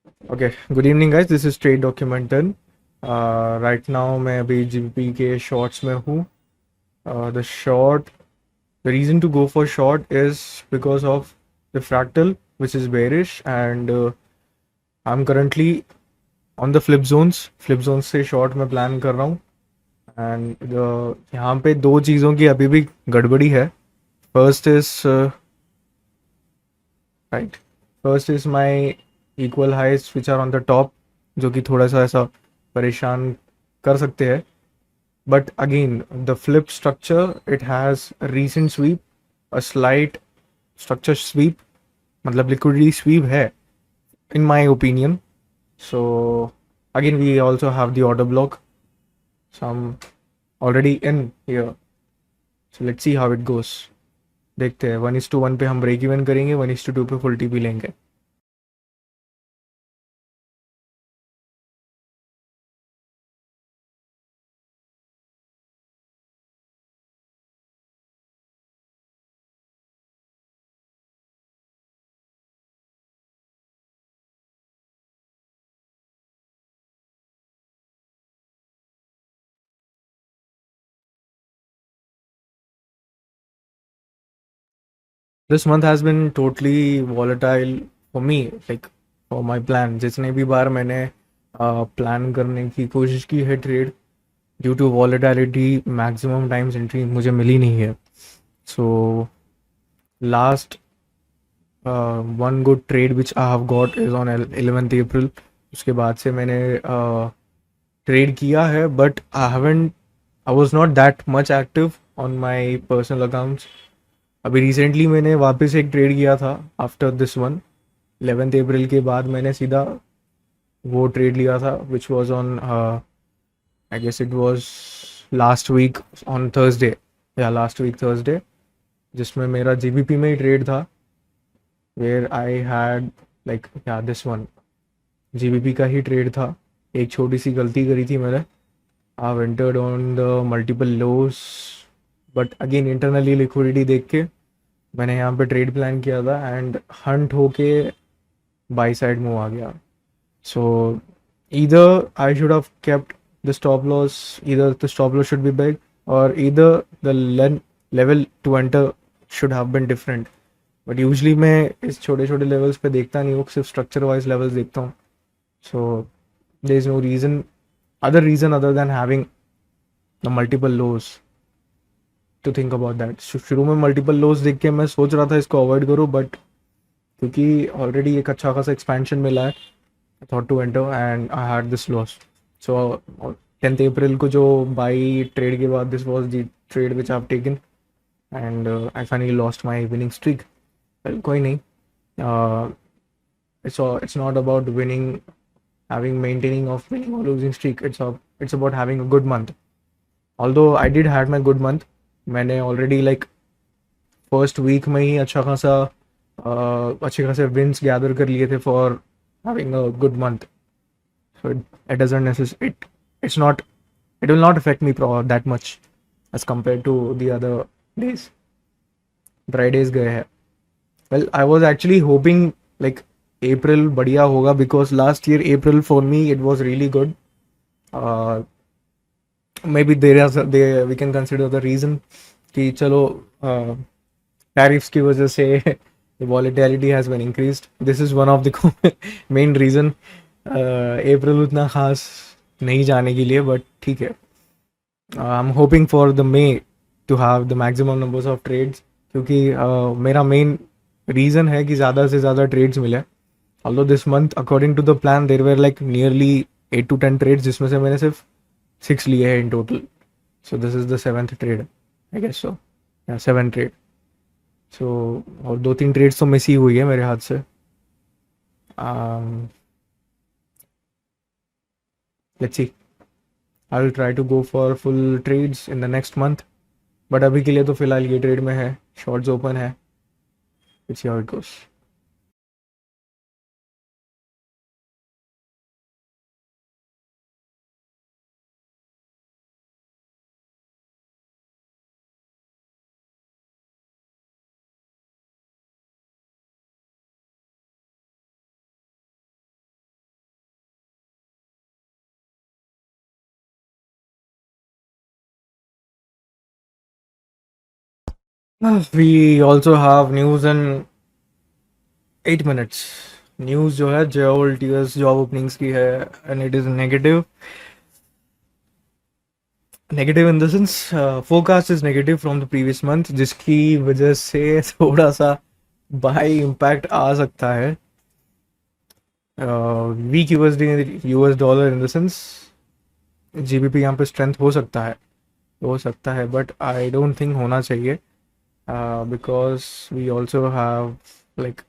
Okay, good evening guys. This is Trade Document 10. Right now मैं अभी GBP के shorts में हूँ. The short, the reason to go for short is because of the fractal, which is bearish, and I'm currently on the flip zones. Flip zones से short में plan कर रहा हूँ. And यहाँ पे दो चीज़ों की अभी भी गड़बड़ी है. First is right. First is my equal highs which are on the top, जो कि थोड़ा सा ऐसा परेशान कर सकते हैं. But again, the flip structure, it has a recent sweep, a slight structure sweep, मतलब liquidity sweep है, in my opinion. So again, we also have the order block. So I'm already in here. So let's see how it goes. देखते हैं 1:1 पे हम break even करेंगे, 1:2 पे full TP लेंगे. This month has been totally volatile for me, like for my plan. जितने भी बार मैंने प्लान करने की कोशिश की है trade, due to volatility maximum times entry मुझे मिली नहीं है. So last one good trade which I have got is on 11th April. उसके बाद से मैंने ट्रेड किया है, but I was not that much active on my personal accounts. अभी रिसेंटली मैंने वापस एक ट्रेड किया था आफ्टर दिस वन. 11th अप्रैल के बाद मैंने सीधा वो ट्रेड लिया था which was on, I guess it was last week on Thursday, या लास्ट वीक थर्सडे, जिसमें मेरा जीबीपी में ही ट्रेड था, वेयर आई हैड लाइक या दिस वन जीबीपी का ही ट्रेड था. एक छोटी सी गलती करी थी मैंने. I entered on the multiple loss, but again internally liquidity देख के मैंने यहाँ पे ट्रेड प्लान किया था एंड हंट होके बाई साइड मूव आ गया. सो either I should have kept the stop loss, either the stop loss should be big, or either the level to enter should have been different. But usually मैं इस छोटे छोटे levels पे देखता नहीं हूँ, सिर्फ स्ट्रक्चर वाइज लेवल्स देखता हूँ. So there is no reason other than having the multiple lows to think about that. शुरू में मल्टीपल लोज देख के मैं सोच रहा था इसको अवॉइड करूँ, बट क्योंकि ऑलरेडी एक अच्छा खासा एक्सपेंशन मिला है, I thought to enter and I had this loss. So 10th April को जो buy trade के बाद, this was the trade which I've taken, and I finally lost my winning streak. Well, कोई नहीं. uh, it's not about winning, having maintaining of winning or losing streak. It's about having a good month. Although I did had my good month, मैंने already like first week में ही अच्छे खासे wins gather कर लिए थे for having a good month. So it doesn't necessarily, it's not, it will not affect me that much as compared to the other days. Dry days गए हैं. Well I was actually hoping like April बढ़िया होगा, because last year April for me it was really good. Maybe there we can consider the reason कि चलो tariffs की वजह से the volatility has been increased. This is one of the main reason. अप्रैल उतना खास नहीं जाने के लिए, बट ठीक है. I am hoping for the May to have the maximum numbers of trades, क्योंकि मेरा मेन रीज़न है कि ज़्यादा से ज़्यादा ट्रेड्स मिले. Although this month according to the plan there were like nearly 8 to 10 trades, जिसमें से मैंने सिर्फ 6 लिए हैं in total. So this is the 7th trade, I guess so, या 7 ट्रेड. सो और 2-3 ट्रेड्स तो मिस ही हुई है मेरे हाथ से. Let's see, I will try to go for full trades in the next month. बट अभी के लिए तो फिलहाल ये ट्रेड में है, शॉर्ट्स ओपन है. Let's see how it goes. We also have news in 8 minutes. News जो है जेओल टीएस जॉब ओपनिंग्स की है, and it is negative. Negative in the sense forecast is negative from the previous month, जिसकी वजह से थोड़ा सा by impact आ सकता है। Weak USD US dollar in the sense GBP यहाँ पे स्ट्रेंथ हो सकता है, बट आई डोंट थिंक होना चाहिए, because we also have like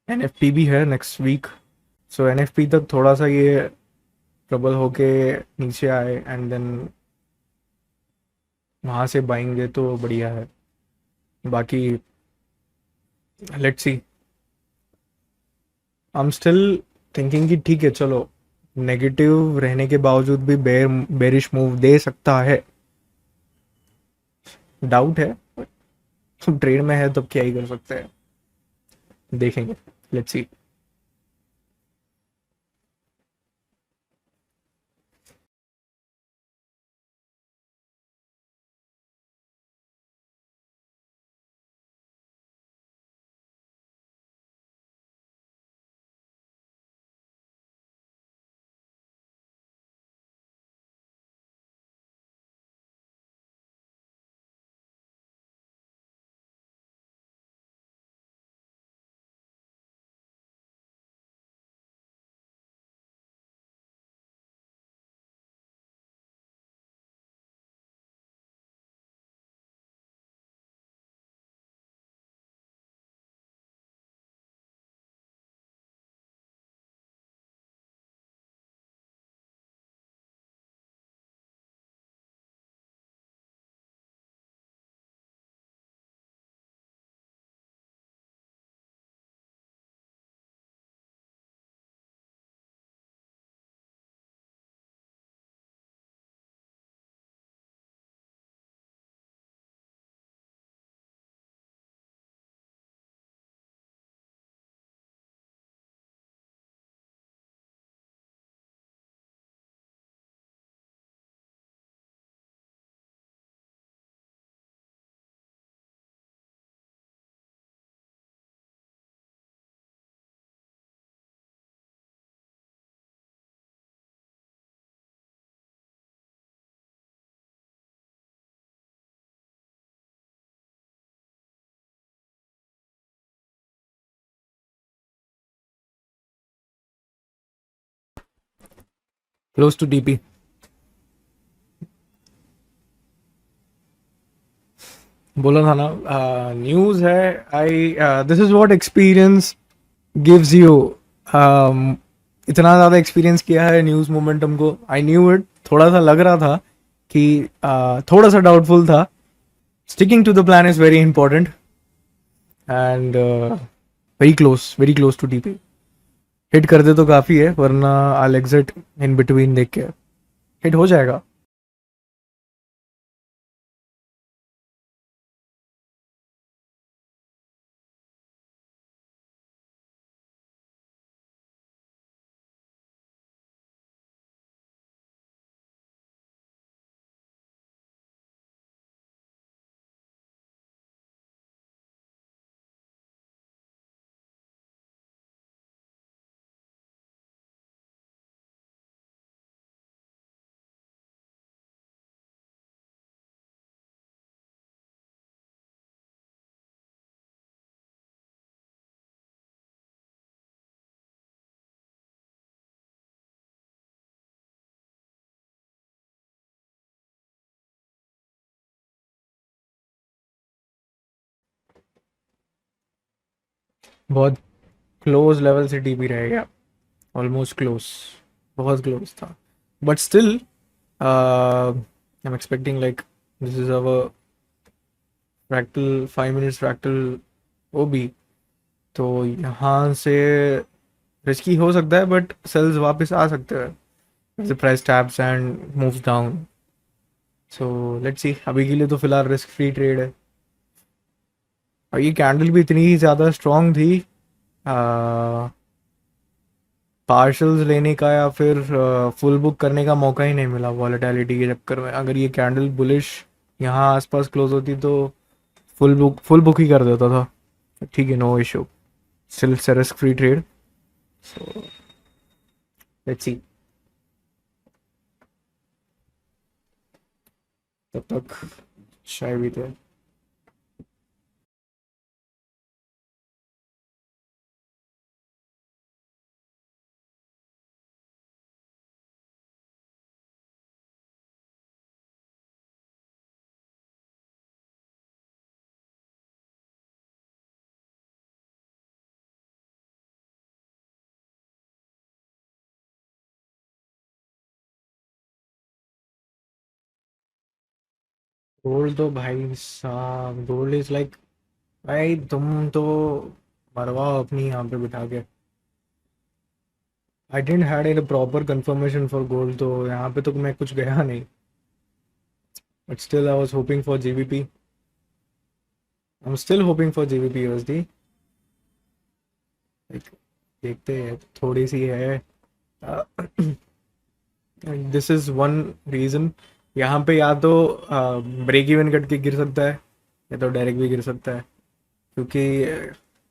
NFP भी है नेक्स्ट वीक। सो एनएफपी तक थोड़ा सा ये ट्रबल होके नीचे आए एंड देन वहाँ से बाइंगे तो बढ़िया है। बाकी let's see. I am still thinking कि ठीक है, चलो नेगेटिव रहने के बावजूद भी बेरिश मूव दे सकता है। डाउट है, तो ट्रेड में है तब क्या ही कर सकते हैं, देखेंगे। Let's see. Close to DP. बोला था ना, न्यूज़ है। I this is what experience gives you. इतना ज़्यादा एक्सपीरियंस किया है न्यूज़ मोमेंटम को। आई न्यू इट, थोड़ा सा लग रहा था कि थोड़ा सा डाउटफुल था। Sticking to the plan is very important, and very close to DP. Hit कर दे तो काफ़ी है, वरना आई एग्जिट इन बिटवीन देख के। हिट हो जाएगा। बहुत क्लोज लेवल से डीपी रहेगा, ऑलमोस्ट क्लोज, बहुत क्लोज था। But still I am expecting like this is our fractal 5 minutes fractal O B. तो यहाँ से रिस्की हो सकता है, बट सेल्स वापस आ सकते हैं। The price taps and moves down. So let's सी। अभी के लिए तो फिलहाल रिस्क फ्री ट्रेड है। और ये कैंडल भी इतनी ही ज़्यादा स्ट्रॉन्ग थी, पार्शल्स लेने का या फिर फुल बुक करने का मौका ही नहीं मिला वॉलेटिलिटी के चक्कर में। अगर ये कैंडल बुलिश यहाँ आसपास क्लोज होती तो फुल बुक ही कर देता था. ठीक है, no issue. Still risk free trade. So let's see. तब तक चाय पीते हैं. गोल्ड तो भाई साहब, गोल्ड इज लाइक, भाई तुम तो मरवाओ अपनी यहाँ पे बिठा के. I didn't had a proper confirmation for gold, तो यहाँ पे तो मैं कुछ गया नहीं. But still I was hoping for GBP. I am still hoping for GBP USD. Like देखते हैं, थोड़ी सी है. This is one reason. यहाँ पे या तो ब्रेक इवन कट के गिर सकता है, या तो डायरेक्ट भी गिर सकता है. क्योंकि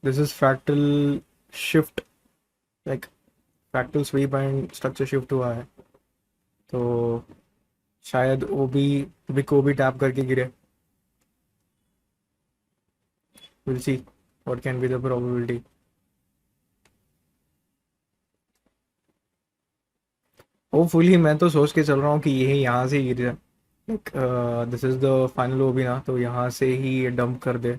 this is fractal shift, like fractal SVEEP and structure shift हुआ है. तो शायद वो भी विक को भी टैप करके गिरे. Will see what can be the probability. Hopefully मैं तो सोच के चल रहा हूँ कि ये यहाँ से ही गिर जाए. Like this is the final वो भी ना, तो यहाँ से ही डंप कर दे.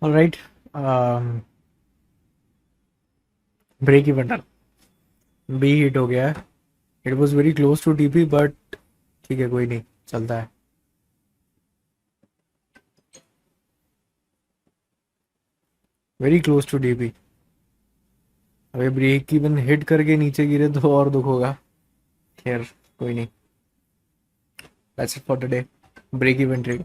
Alright. Break even done. B hit हो गया है. It was very close to TP, but ठीक है, कोई नहीं, चलता है. Very close to DP. अबे ब्रेक इवन हिट करके नीचे गिरे तो और दुख होगा. खैर, कोई नहीं. That's it for today. Break even trade.